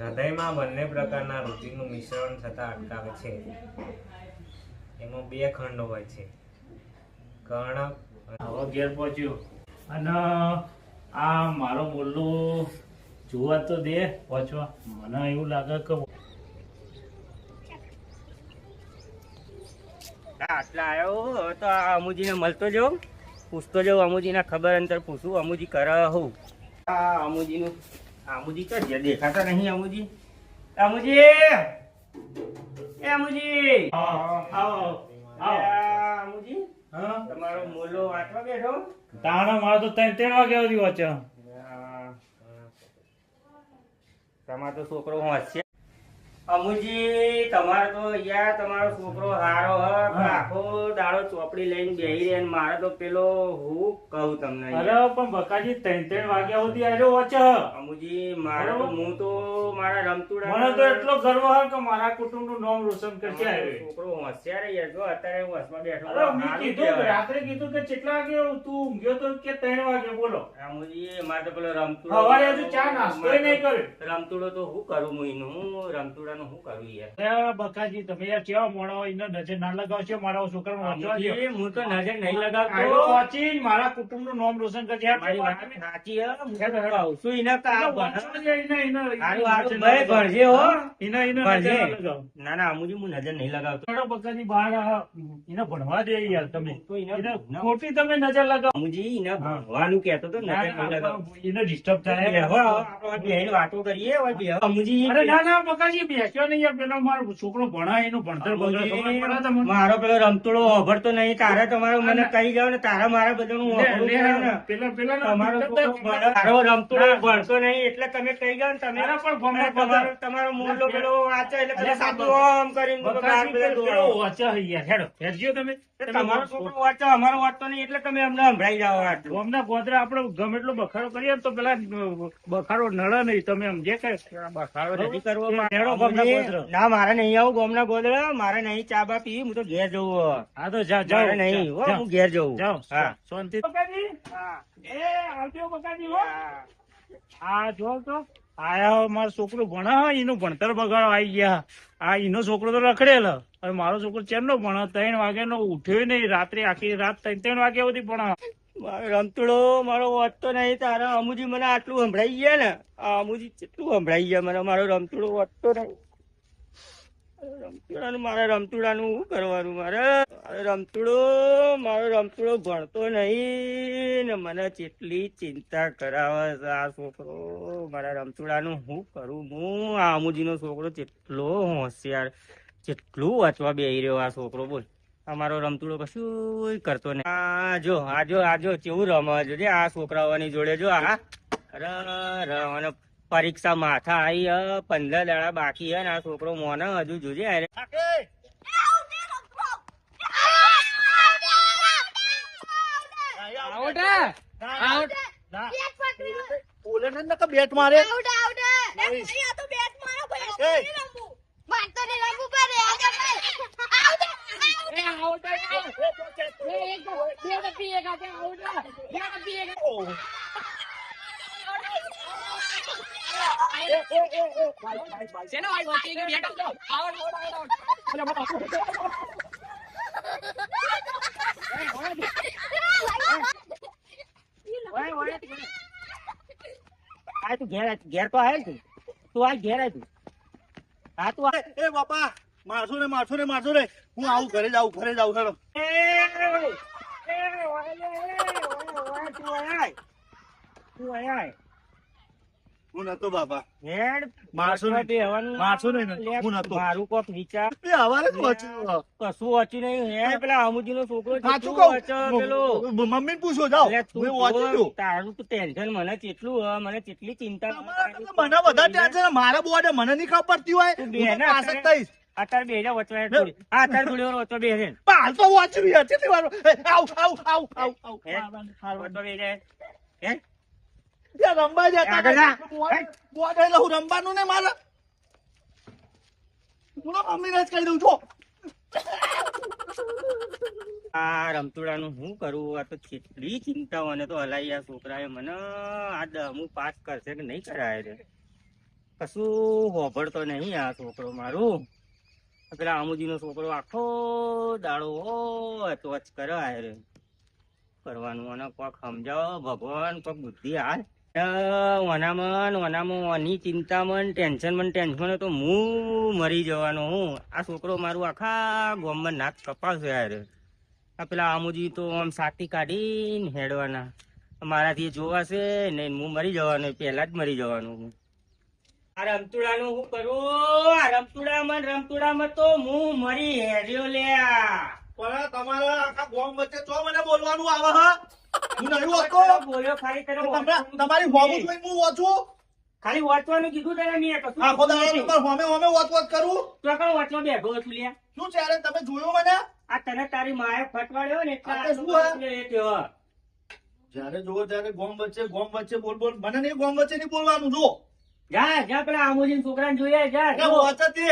હૃદયમાં બંને પ્રકારના રુધિરનું મિશ્રણ થતા અટકાવે છે. એમાં બે ખંડ હોય છે, કર્ણક. હવે ઘેર પહોંચ્યો અને આ મારો બોલ્લો જોવા તો દે પહોંચવા. મને એવું લાગે કે આટલા આવ્યો હવે તો આ અમુજીને મળતો જાઉં, પૂછતો જાઉં અમુજીના ખબર અંતર પૂછું અમુજી કરે હું. આ અમુજીનું અમુજી તો જે દેખાતા નહીં. અમુજી અમુજી એ અમુજી આવો અમુજી હા તમારો મોલો વાંચવા બેઠો. તાણા મારો તો 3 વાગ્યા સુધી વાંચ્યો. તમારો તો છોકરો હોશિયાર. અમુજી તમારો તો યાર તમારો છોકરો હારો હ આખો દાડો ચોપડી લઈને બેહી રહે. મારે તો પેલો હું કહું તમને અરે યાર. પણ બકાજી 3 વાગ્યા સુધી આવ્યો વાંચે. અમુજી મારે તો હું તો મારા રમતુડા મને તો એટલો ગર્વ હોય કે મારા કુટુંબનું નામ રોશન કરશે આવ્યો. છોકરો હોશિયાર યાર. જો અત્યારે હું હોશમાં બેઠો. અરે મેં હારું કીધું કહેવાય. રાત્રે કીધું કે કેટલા વાગે તું ઊંઘ્યો તો કે 3 વાગે. બોલો અમુજી મારે તો પેલો રમતુડો સવારે હજુ ચા નાસ્તોય નહીં કર્યો. રમતુડો તો હું કરું હું એનું રમતુડાનું હું કરું યાર. અરે બકાજી તમે યાર કેવા મોણો હોય, એને નજર ના લગાવશો મારા છોકરાને વાંચવા દ્યો. અમુજી, હું તો નજર નહીં લગાવતો. આયરો વાંચીને મારા કુટુંબનું નામ રોશન કરજે. મારી વાત સાચી હે. હું તો કહું છું એને કે આ ભણ. હારું, હારું, એને ભાઈ ભણજે હો. નજર ભણજે. ના લગાવો. ના ના અમુજી હું નજર નહીં લગાવતો. હેડો બકાજી બહાર એને ભણવા દે યાર તમે. તો એને એને ખોટી તમે નજર લગાવો. અમુજી એને ભણવાનું કહેતો તો નજર નહીં લગાવતો. એને ડિસ્ટર્બ થાય. બેહો, આપણે બેહીને વાતો કરીએ. હવે બેહો. અમુજી અરે ના ના બકાજી બેસ્યો નહીં યાર. પેલો મારો છોકરો ભણાય એનું ભણતર બગડે. ખબર પડે તમને? મારો પેલો રમતુડો હોભળતો નહીં. તારે તમારો મને કહી જાવ ને તારા મારા બધાનું હોભળવું પડે ને. પેલા તમારો છોકરો ભણે. તારો રમતુડો ભણતો નહીં એટલે તમે કહી જાવ ને તમે એના પણ ભણે. તમારો મોટો પેલો વાંચે એટલે તમે સાચું આમ કરીને બધો બહાર બકાજી પેલા પેલો દોડાવો. વાંચે છે યાર. હેડો હેડજો તમે. તમારો છોકરો વાંચો અમારો વાંચતો નહીં એટલે તમે અમને સંભળાઈ જાઓ આટલું. ગામના ગોદરા આપણે ગમે એટલો બખાડો કરીએ ને તો પેલા બખાડો નડે નહીં. તમે એમ જે કઈ બખાડો નથી કરવો. હેડો ગામના ગોદરા. ના મારે નહીં આવું ગોમના ગોદડા. મારે નહીં ચા બા પીવી. હું તો ઘેર જવું. હા તો જાઓ જાઓ. મારે નહીં હો, જાઓ. હું ઘેર જવું. જાઓ હા. શાંતિ. બકાજી એ આવજો બકાજી હો. આ જો તો આયા મારો છોકરો ભણે એનું ભણતર બગાડો આવી ગયા. આ એનો છોકરો તો રખડેલો અને મારો છોકરો ચેમનો ભણે 3 વાગ્યાનો ઉઠ્યો નહીં. રાત્રે આખી રાત 3 વાગ્યા સુધી ભણા. મારો રમતુડો મારો વાંચતો નહીં. તારા અમુજી મને આટલું સંભળાઈ ગયા ને. આ અમુજી કેટલું સંભળાઈ ગયા મને. મારો રમતુડો વાંચતો નહીં. મારા રમતુડાનું શું કરવાનું? મારો રમતુડો ભણતો નહીં ને મને કેટલી ચિંતા કરાવે છે આ છોકરો. મારા રમતુડાનું શું કરું હું? આ અમુજીનો છોકરો કેટલો હોશિયાર, કેટલું વાંચવા બેહી રહ્યો આ છોકરો. બોલ અમારો રમતુડો કશું કરતો નહીં. આજો કેવું રમે જોજે આ છોકરાઓની જોડે. જો આ અને પરીક્ષા માથા આવી 15 દાડા બાકી હે ને આ છોકરો મોને હજુ જોજે. અરે બેટ મારે તું ઘેર તો આવે તું આ ઘેર આય તું. હા તું એ બાપા મારશો ને હું આવું ઘરે જાઉં હેડો. હું નતો બાપા. મારશો ને હું નતો. મારું કોક વિચાર એ હવારે જ વાંચ્યું. કશું વાંચ્યું નહીં. હે પેલા અમુજી નો છોકરો સાચું જેટલું વાંચે પેલો. કહું મમ્મી પૂછો જાઓ. એટલે તું હું વાંચું છું. તારું તો ટેન્શન મને કેટલું મને કેટલી ચિંતા. તમારા કરતા મને વધારે ટેન્શન છે. મારા બોર્ડે મને નહીં ખબર પડતી હોય. તું હું બે તો ને પાસ જ થઈશ. અત્યારે બે હજાર વચવા થોડી. હા અત્યારે થોડી વાર વચવા બે હજાર. પણ હાલ તો વાંચ્યું યાર. કેટલી વાર આવ. હે? વચવા બે હજાર. હે? ત્યાં રમવા આગળ જા. જતા બોર્ડે લઉં રમવાનું ને મારે. હું તો મમ્મીને જ કહી દઉં છું. આ રમતુડાનું શું કરું? આ તો કેટલી ચિંતા મને તો હલાઈ આ છોકરાએ મને. આ 10મું પાસ કરશે કે નહીં કરાય રે. કશું હોભળતો નહીં આ છોકરો મારું. પેલા આમુજીનો છોકરો આખો દાડો વચ કરે આયરે. કરવાનું અને કોક સમજાવો ભગવાન, કોક બુદ્ધિ હાલ. વનામાં ઓની ચિંતામાં ટેન્શન તો હું મરી જવાનો હું. આ છોકરો મારું આખા ગામમાં નાક કપાવશે યાર. આ પેલા આમુજી તો આમ સાટી કાઢીને હેડવાના. મારાથી જોવાશે ને હું મરી જવાનો, પહેલા જ મરી જવાનું હું. આ રમતુડાનું શું કરું? આ રમતુડામાં તો હું મરી હેડ્યો લ્યા. પણ તમારા આખા ગામ વચ્ચે તો મને બોલવાનું આવે હા? હું નહીં વાંચતો. બોલ્યો ખાલી તને તમારી હોમું જોઈને હું વાંચું? ખાલી વાંચવાનું કીધું તને મેં કશું આખો દાડો તમારે હોમે વાંચ કરું? તો કણ વાંચવા બેઠો છું લ્યા. શું ત્યારે તમે જોયું મને? આ તને તારી માએ ફટવાડ્યો ને એટલે આ આ શું છોકરો હે? એટલે એ કહેવા. જયારે જોવો ત્યારે ગોમ વચ્ચે બોલ મને નહીં ગોમ વચ્ચે નહીં બોલવાનું. જો જા પેલા આમોજીન છોકરાને જોઈએ જા. કે વાંચે તે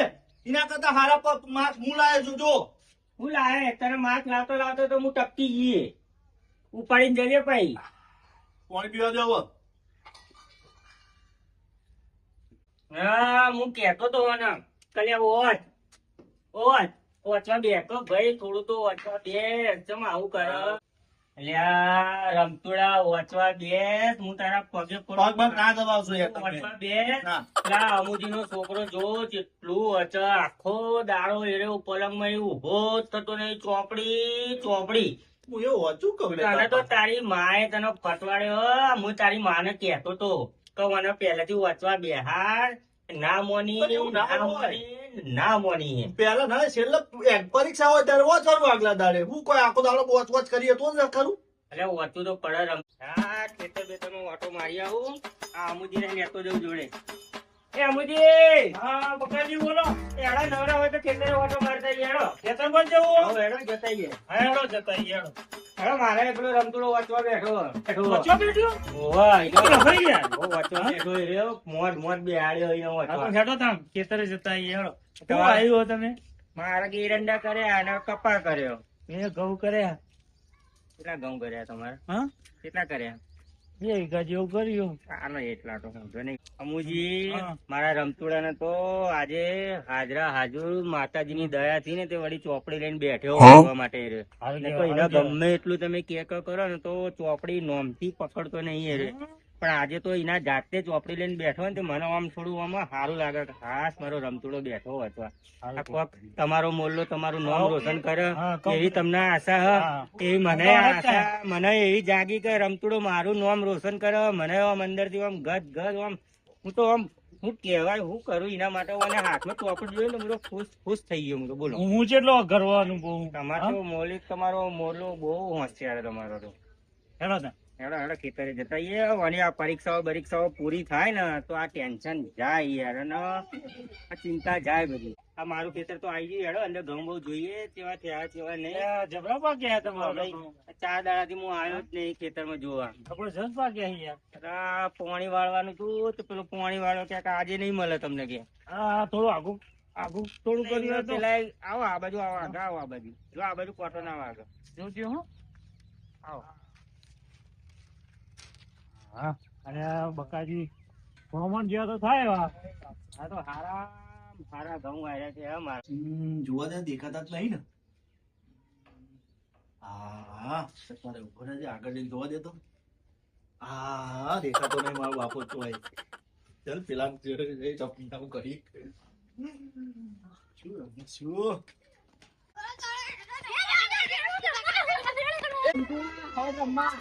એના કરતા હારા પર માર્ક્સ હું લાવે છું. જો હું લાવે તને માર્ક લાવતો તો હું ટપકી ગઈ ઉપાડીને જઈએ ભાઈ. પાણી પીવા જાવ. હા હું કેતો તો ને કલ્યા ઓછવા બેઠો ભાઈ, થોડું તો ઓછવા બેસ. ચમ આવું કરે અલ્યા રમતુડા? ઓછવા બેસ, હું તારા પગે પગ પગ ના દબાવશો યાર તમે. ઓછવા બેસ. ના. પેલા અમુજીનો છોકરો જો જેટલું અચળ આખો દાડો એરે પલંગમાં એ ઉભો જ થતો નહીં. ચોપડી હું એવું વાંચું કહું લે તને તો કાકા. તારી માએ તને ફટવાડ્યો. હું તારી માને કહેતો તો કે મને પહેલેથી વાંચવા બેહાડ. ના મોની પણ એવું ના ના મોની. પેલા ના છેલ્લે પરીક્ષા હોય ત્યારે વાંચવાનું આગલા દાડે. હું કોઈ આખો દાડો વાંચ કરીએ તો જ ખરું. એટલે વાંચું તો પડે રમ. હા ખેતર બેતરમાં વાટો મારી આવું. આ અમુજી ને લેતો જવું જોડે. એ અમુજી, હા બકાજી બોલો. એડા નવરા હોય તો ખેતરે વાટો મારતા હેડો. ખેતર પર જવું? હવે હેડો જતા જઈએ. હેડો જતા હેડો. હવે મારે પેલો રમતુડો વાંચવા બેઠો. વચ્ચો બેઠ્યો? ઓવા, ઈનો રખડી ગયા? બહુ વાંચવા બેઠો એ રહ્યો. મોઢ બેહાડ્યો ઈનો હા, વાંચવા. તો હેડો તામ ખેતરે જતા હેડો. શું તમારે- આવ્યું તમે? મારા ગીરંડા કર્યા અને કપા કર્યો. મેં ઘઉં કર્યા. કેટલા ઘઉં કર્યા તમારે? હા, કેટલા કર્યા? 2 વીઘા જેવું કર્યું. આનો એટલા તો સમજો નહીં. અમુજી હા. મારા રમતુડાને તો આજે હાજર માતાજીની દયાથી ને તે વળી ચોપડી લઈને બેઠ્યો વાંચવા માટે એ રે. હારું ને તો કહેવાય, એના હારું ગમે એટલું તમે કેક કરો ને તો ચોપડી નોમથી પકડતો નહીં એ રે. પણ આજે તો એના જાતે ચોપડી લઈને બેઠો ને તો મને આમ થોડું આમાં સારું લાગે કે ખાસ મારો રમતુડો બેઠો વાંચવા. આ કોક તમારો મોલ્લો તમારું નામ રોશન કરે હા, કહું. એવી તમને આશા હ. હા. એવી મને આશા મને એવી જાગી કે રમતુડો મારું નામ રોશન કરે. મને આમ અંદરથી આમ ગદ આમ હું તો આમ હું કહેવાય હું કરું એના માટે મને હાથમાં ચોપડી જોઈને હું તો ખુશ થઈ ગયો. હું તો બોલો હું જેટલો ગર્વનું બહુ. તમારો તો મૌલિક તમારો મોરલો બહુ હોશિયાર તમારો તો. હેડો તામ. હેડો ખેતરે જતા આવીએ. અને આ પરીક્ષાઓ પૂરી થાય ને તો આ ટેન્શન જાય યાર અને આ ચિંતા જાય બધી. આ મારું ખેતર તો આવી ગયું. હેડો અંદર ઘઉં બહુ જોઈએ કેવા થયા કેવા નહીં. એ જબરા પાક્યા તમારે. 4 દાડાથી હું આવ્યો જ નહીં ખેતરમાં જોવા. જબરજસ્ત પાક્યા છે યાર. આ પાણી વાળવાનું હતું તો પેલું પાણી વાળો ક્યાંક આજે નહીં મળે તમને કે. હા, થોડું આગું થોડું કર્યું હોય તો. પેલા આવો આ બાજુ આવો આગળ આવો આ બાજુ જો આ બાજુ કોટો ના આગળ જોજો હો. આવો. હા, અને આ બકાજી ભ્રમણ જેવા તો થાય એવા. આ તો હારા ઘઉં આવ્યા છે મારા. જોવા દે દેખાતા જ નહીં ને. હા તમારે ઉપર જ આગળ જઈને જોવા દે તો. હા દેખાતો નહીં મારો બાપો તો હોય. ચાલ પેલા ચપટી કરી શું મા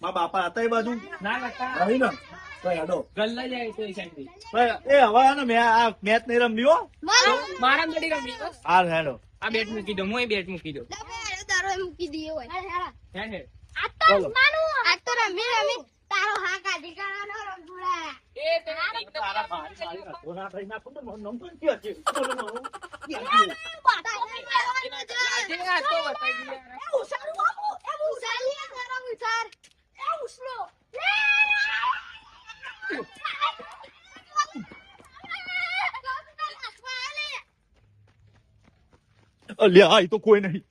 બાપા હતા એ બાજુ ના લગતા નહીં ને તો હેડો. ગલ્લા જાય તો એ સાઈડ એ હવે ને મેં આ મેચ નહીં રમ્યો હો. મારા ગડી રમી બસ હાલ હેડો. આ બેટ મૂકી દો હું બેટ મૂકી દો તારો મૂકી દઈએ હોય હેને આ તો રમી તારો હા કાઢી કાઢવાનો રમતુડા એ તારા ભાઈ મારી હાથો ના થઈ નાખું તો મને નમ પણ ક્યાં છે? બોલો મારું. અલ્યા આ તો કોઈ નહીં.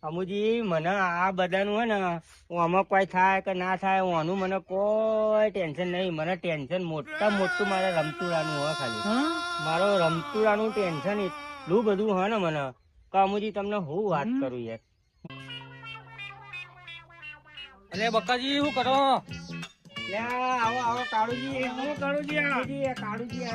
અમુજી મને આ બધાનું હે ને આમાં કોઈ થાય કે ના થાય આનું મને કોઈ ટેન્શન નહીં. મને ટેન્શન મોટા મોટું મારા રમતુડાનું હોય ખાલી. મારો રમતુડાનું ટેન્શન એટલું બધું હોય ને મને કે અમુજી તમને હું વાત કરું યાર. અરે બક્કાજી શું કરો? આવો આવો કાળુજી, આવો કાળુજી, કાળુજી આવો કાળુજી,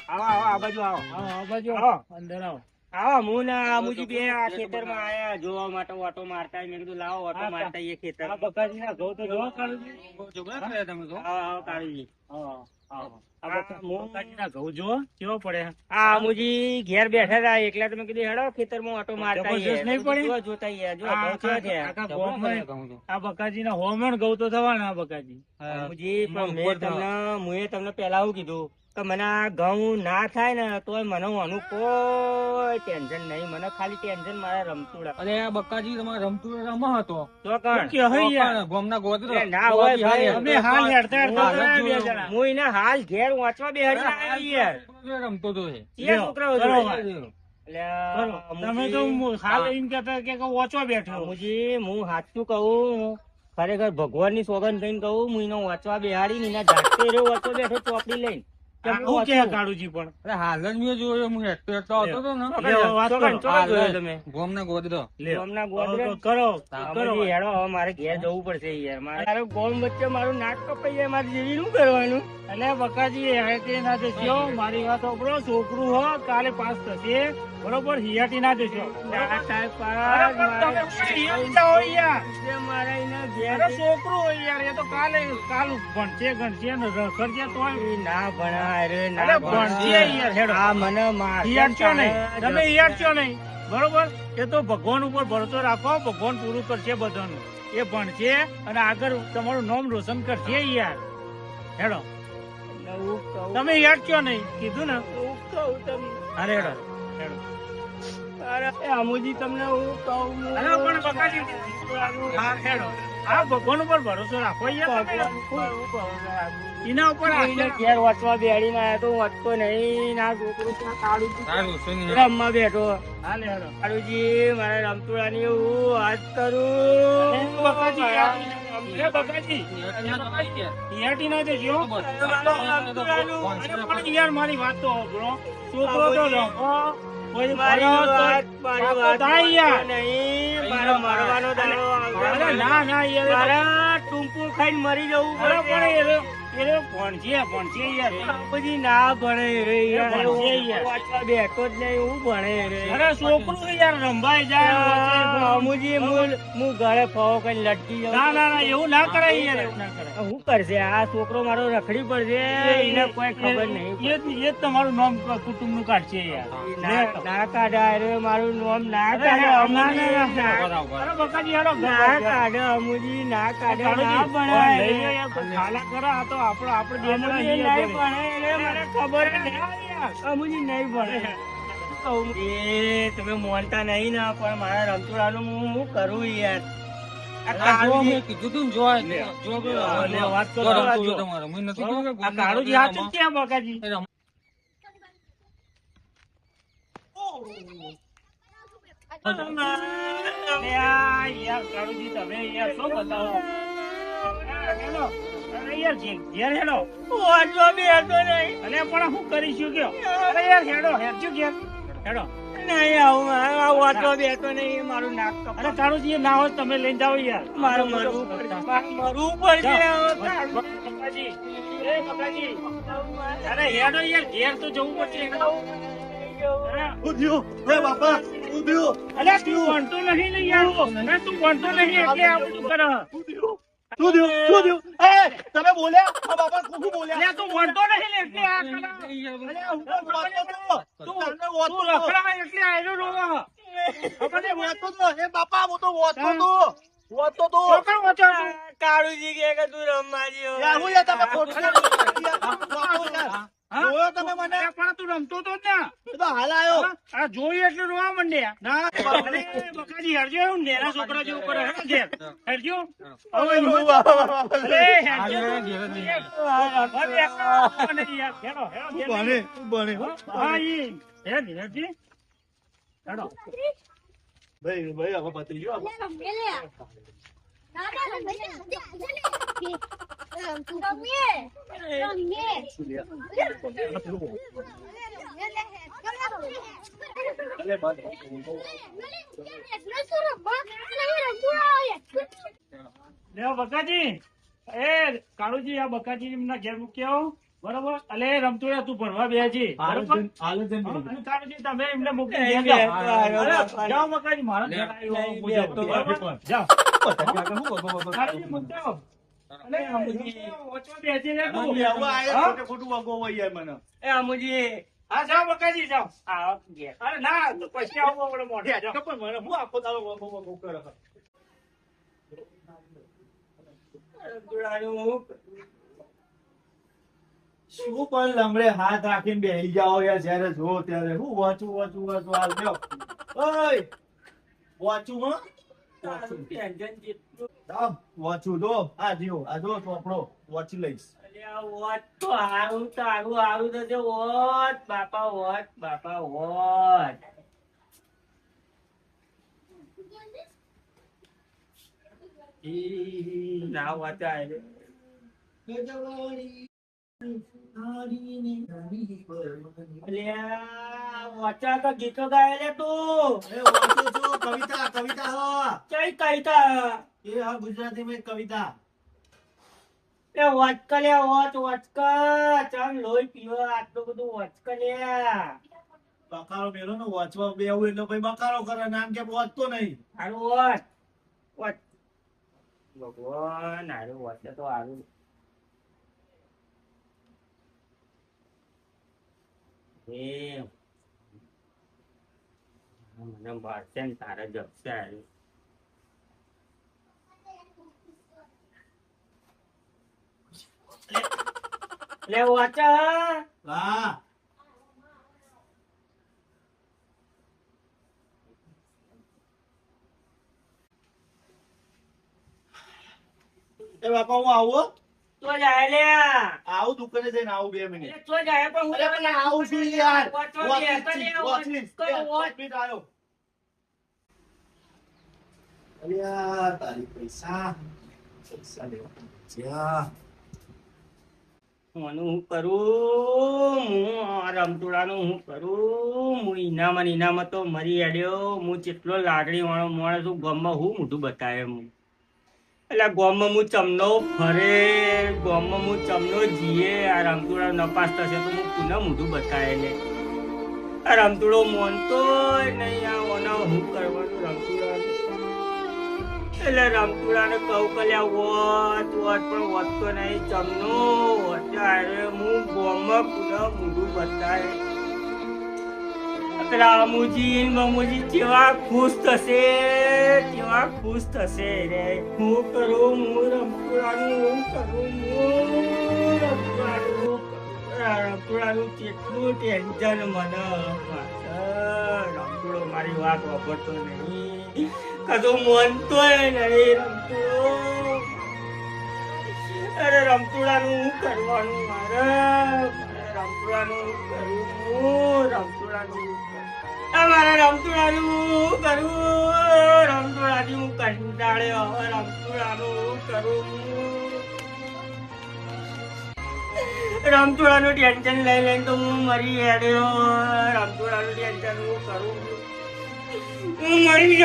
આવો આવો આ બાજુ આવો, આ બાજુ આવો, અંદર આવો. આવો. હું ને અમુજી બે આ ખેતરમાં આયા જોવા માટે ઓટો મારતા. મેં કીધું લાવો ઓટો મારતા એ ખેતર. આ બકાજીના ઘઉં તો જોવો કાળુજી. તમે તો આવો આવો કાળુજી. આવો. આ બકાજીના ઘઉં જોવો કેવો પડે. આ અમુજી ઘેર બેઠા હતા એકલા. તમે કીધું હેડો ખેતરમાં ઓટો મારતા જબરજસ્ત નહીં પડી? જોવા જોતા યાર, જો ઘઉં કેવા થયા. આખા ગામમાં આ બકાજીના હોમણ ઘઉં તો થવાના. આ બકાજી અમુજી પણ મેં તમને પેલા આવું કીધું કે મને આ ઘઉં ના થાય ને તોય મને આનું કોઈ ટેન્શન નહીં. મને ખાલી ટેન્શન મારા રમતુડા. અરે આ બક્કાજી તમારે રમતું રમા હતો તો કણ કે હૈ યાર. ગોમના ગોદરો એ ના હોય ભાઈ. અમે હાલ હેડતા હેડતા ગયા બે જણા. હું એના હાલ ઘેર વાંચવા બેહાડી આવ્યો યાર. રમતો તો એ છોકરાઓ બરોબર. જોડે. બરોબર. તમે તો હાલ એમ કહેતા કે વાંચવા બેઠો. અમુજી હું સાચું કહું, ખરેખર ભગવાન ની સોગંદ થઈને કહું, હું એનો વાંચવા બેહાડી ને એના જાતે રહ્યો વાંચવા બેઠો ચોપડી લઈને. આવું કે કાળુજી પણ અરે હાલ જ મેં જોયો. હું હેઠતો હેઠતો આવતો હતો ને વાત કરો. ચોકન જોયો તમે ગોમના ગોદરો. ગોમના ગોદરે? કરો અમુજી હેડો હવે મારે ઘેર જવું પડશે યાર. મારે ગોમ વચ્ચે મારું નાક કપાઈ જાય. મારે જેવી શું કરવાનું? એટલે બકાજી હિયાટી ના દેશો. મારી વાત સાંભળો. છોકરું હો કાલે પાસ થશે બરોબર. હિયાટી ના દેશો. આ ટાઈપ પર તમે હિયાટી હોય યાર. મારા એના ઘેર અરે છોકરું હોય યાર. એ તો કાલ ભણશે ગણશે ને રખડશે તોય ના ભણાય રે, ના અરે ભણશે યાર. હેડો. આ મને માર હિયાટશો નહીં. તમે હિયાટશો નહીં બરોબર. એ તો ભગવાન ઉપર ભરોસો રાખો. ભગવાન પૂરું કરશે બધાનું. એ ભણશે અને આગળ તમારું નામ રોશન કરશે યાર. હેડો. તમે હિયાટશો નહીં કીધું ને. અરે હેડો હેડો. અરે અમુજી તમને હું કહું. અરે પણ બકાજી હા હેડો. હા ભગવાન ઉપર ભરોસો રાખો યાર. તમે એના ઉપર એને ઘેર વાંચવા બેહાડીને આયા તો વાંચતો નહીં. ના છોકરું ત્યાં કાળુજી સારું છે ને. રમવા બેઠો. હાલે હેડો. કાળુજી મારા રમતુડાની હું વાત કરું. બકાજી એ બકાજી હિયાટી ના દેજો. પણ યાર મારી વાત તો સાંભળો. છોકરો તો રમો. કોઈ મારી ભણો વાત તો મારી વાત થાય યાર. નહીં. મારો મરવાનો દાડો અરે આવે. ના ના યાર. મારા ટૂંપું ખાઈને મરી જવું અરે પડે. પણ એ ભણશે યાર. બધી ના ભણે રે યાર. એ ભણશે યાર. વાંચવા બેઠો જ નહીં. હું ભણે રે. અરે છોકરું યાર રંભાઈ જાય. અમુજી હું ઘરે ફાવો કઈ લટકી જાઉં. ના ના ના એવું ના કરાય યાર. એવું ના કરાય. શું કરશે આ છોકરો મારો રખડી પડશે. એને કોઈ ખબર નહીં. એ જ તમારું નામ કુટુંબ નું કાઢશે યાર. ના કાઢાય રે મારું નામ ના અરે કાઢે. ના, અમુજી ના, ના, ના ના. અરે બકાજી હેડો. ના કાઢે. અમુજી ના કાઢે. ના કાળુજી, ભણાય લઈ રે. લો યાર. ખાલા કરો. આ તો આપણે બે જણા અમુજી છીએ નહીં જોડે. ભણે રે. મને ખબર જ નહીં. અમુજી નહીં ભણે. એ તમે માનતા નહીં ને પણ મારા રમતુડાનું હું શું કરું યાર. આ આ જો કાળુજી- મેં કીધું તું ને, જો લે, વાત કરો. રમતું હતું તમારું. મેં નથી કીધું કે આ ગોમના કાળુજી હાથ જ ક્યાં બકાજી? ગોદરા રમો. અરે આ યાર કાળુજી તમે યાર શું બતાવો? હેલો. અરે યાર ઘેર હેડો. વાંચવા બેઠો નહીં. અને પણ શું કરીશું કયો? અરે યાર હેડો હેડજો ઘેર. હેડો. નહીં આવું. આ વાંચવા બેઠો નહીં. મારું નાક અરે કપાય. કાળુજી ના હોય તમે લઈને જાઓ યાર. મારું મરવું પડશે. મારું મરવું પડશે. બકાજી. એ બકાજી. અરે હેડો યાર ઘેર તો જવું પડશે. અરે એ બાપા ઉધ્યો. અલ્યા તું ભણતો નહીં ને યાર. અરે તું ભણતો નહીં એટલે આ બધું કરે. શું થયું? એ તમે બોલ્યા? આ બાપા શું બોલ્યા? અલ્યા તું ભણતો નહીં ને એટલે આ કરે. અલ્યા, હું પણ વાંચતો હતો. તું તમને તું વાંચતો હતો. રખડા એટલે આયરો રોવા. મને વાંચતો હતો. એ બાપા હું તો વાંચતો હતો. વાંચતો હતો. છોકરો વાંચો તું. કાળુજી કે તું રમવા જ્યો. યાર, હું યાર તમે ખોટું બોલો. યાર, વાંચો યાર. હા? જોયો તમે મને? અરે પણ તું રમતો તો જ ને. એ તો હાલ આવ્યો. આ જોયું એટલે રોવા માંડ્યા. ના અરે બકાજી હેરજો, એવું નેના છોકરા જેવું કરે. હેડો ઘેર. હેરજો. હવે વાહ, હિંમત- વાહ, વાહ, વાહ. અરે હેરજો. અરે એકલા નહીં યાર. હેડો, હેડો, ઘેર ભણે, ભણે, હો. હા, ઈ. હેડ, હેડજી. હેડો. ભાઈ ભાઈ હવે પતી ગયો લે રમીએ લે. દાદા રમીએ. રમીએ. લે બકાજી, એ કાળુજી, આ બકાજી એમના ઘેર મૂકી આવો. બરોબર. અલે રમતુડા તું ભણવા બેસી. બરોબર. હાલ જ હા, અને કાળુજી તમે એમને મૂકી નહીં ઘેર બેસતો જાઓ. આવ્યો. અરે, જાઓ બકાજી, મારા ઘેર આવ્યો. નહીં પૂછો. બેસતો બરોબર? જાઓ. કાળુજી મૂકી આવો. અલે, ઓછો બેસી રે તું. હા? ખોટું વાગો હોય યાર મને. એ અમુજી હા, જાઓ બકાજી, જાઓ. આવો ઘેર. અરે ના, તો પછી આવો આપણે મોઢે. જાઓ. પણ મને હું આખો દાડો વાગો વાગો કરે. રમતુડાનું શું પણ લમડે હાથ રાખીને બેસી જાઓ યાર, જ્યારે જો ત્યારે હું વાંચું હાલ લ્યો. ઓય વાંચું હો તારું ટેન્શન જેટલું. વાંચું જો આ જો ચોપડો વાંચી લઈશ. અલ્યા, વોટ તો હારું તારું થશે. વોટ બાપા, વોટ બાપા, વોટ. ના વાંચાય રે. અલ્યા, વાંચા તો ગીતો ગાય લે તું. એ વાંચું છું કવિતા હો. કઈ કહીતા એ હા ગુજરાતી માં કવિતા. એ વચક લે વચક ચાલ લોહી પીવો આટલું બધું વચક લે. બકારો મેલો ને વાંચવા બેવું એટલે ભાઈ બકારો કરે, નામ કે વાંચતો નહીં. હારું વચ વચ ભગવાન હારું વચે તો હારું. એ મને મારશે ને તારે જપશે હારું. લે વચ હા એ બાપા હું આવું હો. તો જાય લે. આવું દુકાને જઈને આવું 2 મિનિટ. એટલે તો જાય પણ હું અરે પણ આવું છું યાર. વચો બે વોચીશ, તો લે, વોચીશ. વચ એ, વોચ. મિનિટ આયો. અલ્યા તારી પૈસા લેવા જ્યાં. હું શું કરું? હું આ રમતુડાનું હું કરું? હું ઇનામાં તો મરી અડ્યો. હું જેટલો લાગણી વાળો માણસ છું, ગામમાં હું મોઢું બતાવે હું. એટલે ગામમાં હું ચમનો ફરે, ગામમાં હું ચમનો જીએ. આ રમતુડા નપાસ થશે તો હું પુનઃ મોઢું બતાવે ને. આ રમતુડો મોનતો નહીં. આ ઓના હું કરવાનું રમતુડાનું. એટલે રમતુડાને કહું કલ્યા વોટ પણ વધતો નહીં ચમનો. અત્યારે હું ગામમાં પુનઃ મોઢું બતાવે. રામુજી મમુજી કેવા ખુશ થશે રે. હું કરું હું રમતુડાનું રમતુડાનું કેટલું ટેન્શન મને. રમતુડો મારી વાત વાપરતો નહીં, કદું માનતોય નહીં રમતુડો. અરે રમતુડાનું હું કરવાનું મારે રમતુડાનું કરું રમતુડાનું મારે રમતુડાનું કરું. રમતુડાથી હું કંટાળ્યો. રમતુડાનું કરું. રમતુડાનું ટેન્શન લઈ લઈને તો હું મરી હેડ્યો. રમતુડાનું ટેન્શન હું કરું. હું મરી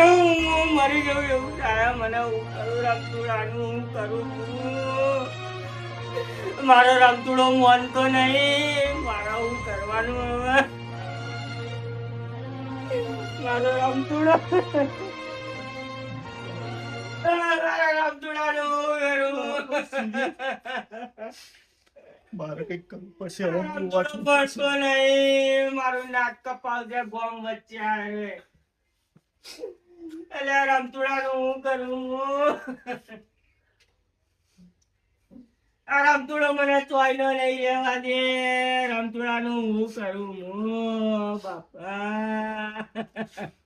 જાઉં એવું થાય મને. હું કરું રમતુડાનું હું કરું. મારો રમતુડો માનતો નહીં. મારે હું કરવાનું હવે? મારો રમતુડો મારે કઈક કરવું પડશે હવે. હું વાંચું. પડતો નહીં. મારું નાક કપાવજે ગોમ વચ્ચે આવે. એટલે રમતુડાનું હું કરું? આ રમતુડો મને ચોયલો નહીં રહેવા દે. રમતુડાનું હું કરું?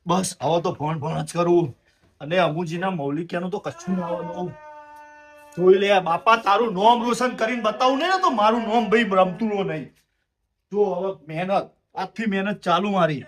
બસ હવે તો ફોન જ કરું અને અમુજીના મૌલિક્યાનું તો કચ્છું ના આવવાનું જોઈ લે બાપા તારું નોમ રોશન કરીને બતાવું ને તો મારું નોમ ભાઈ રમતું નહીં જો હવે મહેનત આજથી મહેનત ચાલુ મારી